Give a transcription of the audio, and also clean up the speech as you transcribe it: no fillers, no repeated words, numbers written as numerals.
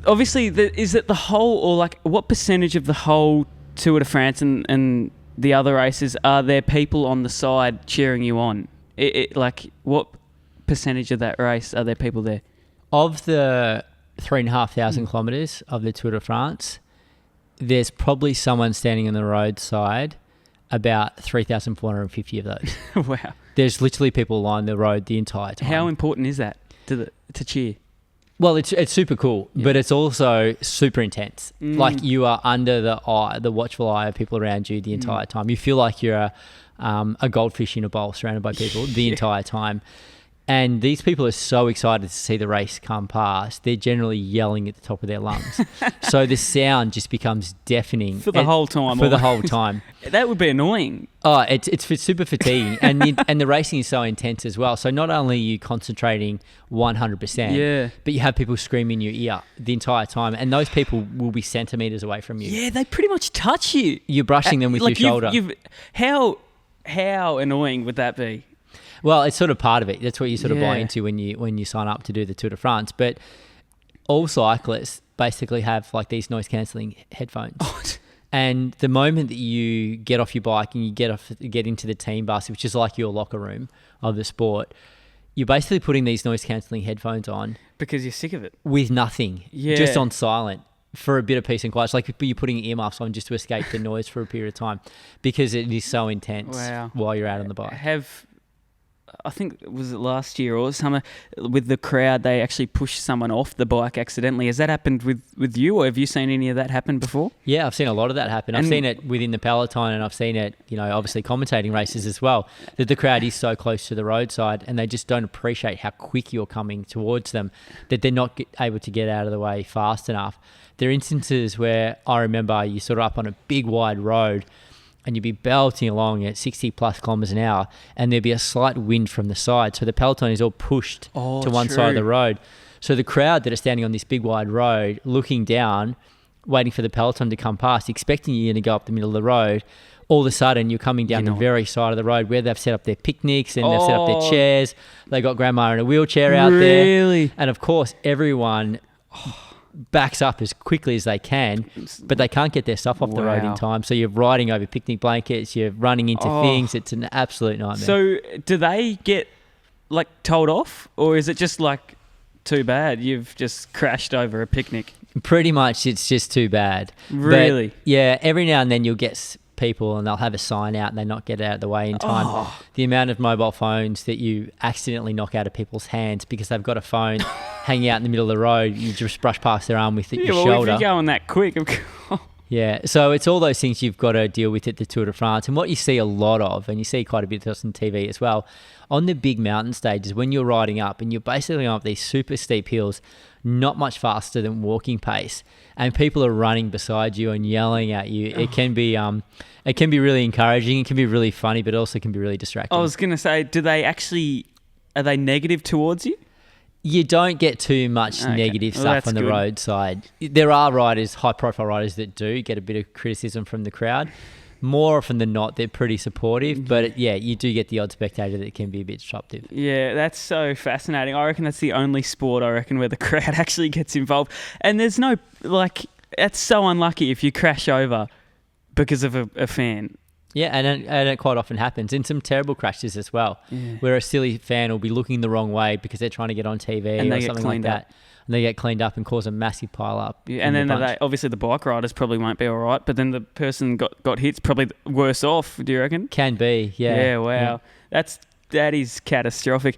obviously, is it the whole, or like what percentage of the whole Tour de France and the other races are there people on the side cheering you on? Like what percentage of that race are there people there? Of the 3,500 kilometres of the Tour de France, there's probably someone standing on the roadside, about 3,450 of those. Wow. There's literally people along the road the entire time. How important is that to cheer? Well, it's super cool, but it's also super intense. Like you are under the watchful eye of people around you the entire time. You feel like you're a goldfish in a bowl surrounded by people the entire time. And these people are so excited to see the race come past. They're generally yelling at the top of their lungs. So the sound just becomes deafening. For the whole time. For the whole time. That would be annoying. Oh, it's super fatiguing. And the racing is so intense as well. So not only are you concentrating 100%, but you have people screaming in your ear the entire time. And those people will be centimetres away from you. Yeah, they pretty much touch you. You're brushing them with your shoulder. How annoying would that be? Well, it's sort of part of it. That's what you sort of buy into when you sign up to do the Tour de France. But all cyclists basically have like these noise cancelling headphones. And the moment that you get off your bike and you get into the team bus, which is like your locker room of the sport, you're basically putting these noise cancelling headphones on because you're sick of it. With nothing, just on silent for a bit of peace and quiet. It's like you're putting earmuffs on just to escape the noise for a period of time because it is so intense while you're out on the bike. I think, was it last year or summer, with the crowd, they actually pushed someone off the bike accidentally. Has that happened with you, or have you seen any of that happen before? Yeah, I've seen a lot of that happen. I've seen it within the peloton, and I've seen it, obviously commentating races as well, that the crowd is so close to the roadside and they just don't appreciate how quick you're coming towards them, that they're not able to get out of the way fast enough. There are instances where I remember you're sort of up on a big wide road and you'd be belting along at 60 plus kilometres an hour, and there'd be a slight wind from the side. So the peloton is all pushed to one side of the road. So the crowd that are standing on this big wide road, looking down, waiting for the peloton to come past, expecting you to go up the middle of the road, all of a sudden you're coming down the very side of the road where they've set up their picnics and they've set up their chairs. They got grandma in a wheelchair out there. And of course, everyone backs up as quickly as they can, but they can't get their stuff off the road in time. So you're riding over picnic blankets, you're running into things. It's an absolute nightmare. So do they get like told off, or is it just like, too bad, you've just crashed over a picnic? Pretty much it's just too bad. Really? But yeah, every now and then you'll get people and they'll have a sign out and they not get out of the way in time. The amount of mobile phones that you accidentally knock out of people's hands because they've got a phone hanging out in the middle of the road, you just brush past their arm with your shoulder. If you're going that quick, of course. Yeah, so it's all those things you've got to deal with at the Tour de France. And what you see a lot of, and you see quite a bit of this on TV as well, on the big mountain stages, when you're riding up and you're basically up these super steep hills, not much faster than walking pace, and people are running beside you and yelling at you, it can be really encouraging, it can be really funny, but also can be really distracting. I was going to say, are they negative towards you? You don't get too much negative stuff on the roadside. There are riders, high-profile riders, that do get a bit of criticism from the crowd. More often than not, they're pretty supportive. But you do get the odd spectator that can be a bit disruptive. Yeah, that's so fascinating. I reckon that's the only sport, where the crowd actually gets involved. And there's no, that's so unlucky if you crash over because of a fan. Yeah, and it quite often happens. And some terrible crashes as well, where a silly fan will be looking the wrong way because they're trying to get on TV or something like that. And they get cleaned up and cause a massive pile up. Yeah, and then obviously the bike riders probably won't be all right, but then the person got hit's probably worse off, do you reckon? Can be, yeah. Yeah, wow. Yeah. That is catastrophic.